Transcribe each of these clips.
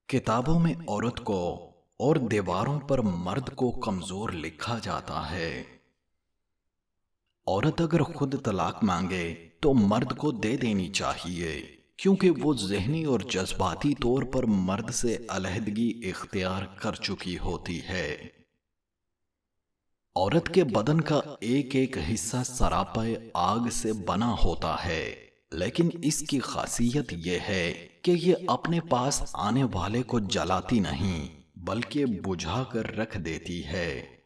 کتابوں میں عورت کو اور دیواروں پر مرد کو کمزور لکھا جاتا ہے۔ عورت اگر خود طلاق مانگے تو مرد کو دے دینی چاہیے، کیونکہ وہ ذہنی اور جذباتی طور پر مرد سے علیحدگی اختیار کر چکی ہوتی ہے۔ عورت کے بدن کا ایک ایک حصہ سراپے آگ سے بنا ہوتا ہے، لیکن اس کی خاصیت یہ ہے کہ یہ اپنے پاس آنے والے کو جلاتی نہیں بلکہ بجھا کر رکھ دیتی ہے۔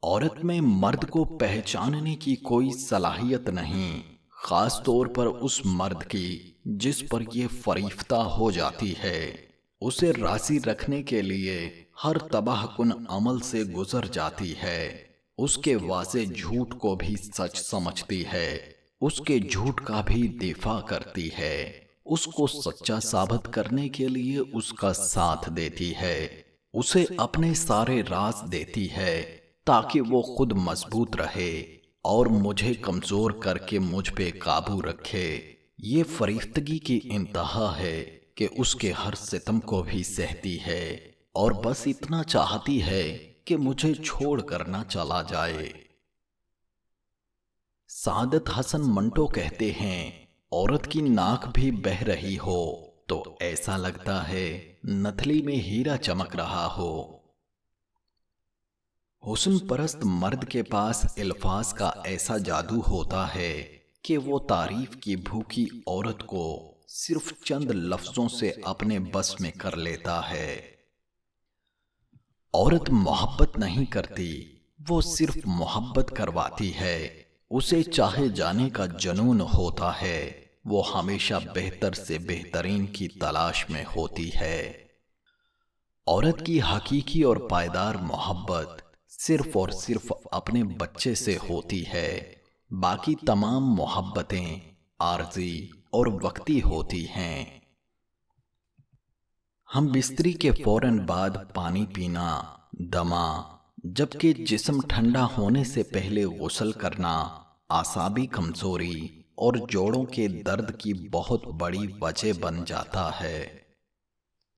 عورت میں مرد کو پہچاننے کی کوئی صلاحیت نہیں، خاص طور پر اس مرد کی جس پر یہ فریفتہ ہو جاتی ہے۔ اسے راضی رکھنے کے لیے ہر تباہ کن عمل سے گزر جاتی ہے، اس کے واضح جھوٹ کو بھی سچ سمجھتی ہے، اس کے جھوٹ کا بھی دفاع کرتی ہے، اس کو سچا ثابت کرنے کے لیے اس کا ساتھ دیتی ہے، اسے اپنے سارے راز دیتی ہے تاکہ وہ خود مضبوط رہے اور مجھے کمزور کر کے مجھ پہ قابو رکھے۔ یہ فریفتگی کی انتہا ہے کہ اس کے ہر ستم کو بھی سہتی ہے اور بس اتنا چاہتی ہے کہ مجھے چھوڑ کر نہ چلا جائے۔ سعادت حسن منٹو کہتے ہیں، عورت کی ناک بھی بہہ رہی ہو تو ایسا لگتا ہے نتھلی میں ہیرا چمک رہا ہو۔ حسن پرست مرد کے پاس الفاظ کا ایسا جادو ہوتا ہے کہ وہ تعریف کی بھوکی عورت کو صرف چند لفظوں سے اپنے بس میں کر لیتا ہے۔ عورت محبت نہیں کرتی، وہ صرف محبت کرواتی ہے۔ اسے چاہے جانے کا جنون ہوتا ہے، وہ ہمیشہ بہتر سے بہترین کی تلاش میں ہوتی ہے۔ عورت کی حقیقی اور پائیدار محبت صرف اور صرف اپنے بچے سے ہوتی ہے، باقی تمام محبتیں عارضی اور وقتی ہوتی ہیں۔ ہم بستری کے فوراً بعد پانی پینا، دما، جبکہ جسم ٹھنڈا ہونے سے پہلے غسل کرنا اعصابی کمزوری اور جوڑوں کے درد کی بہت بڑی وجہ بن جاتا ہے۔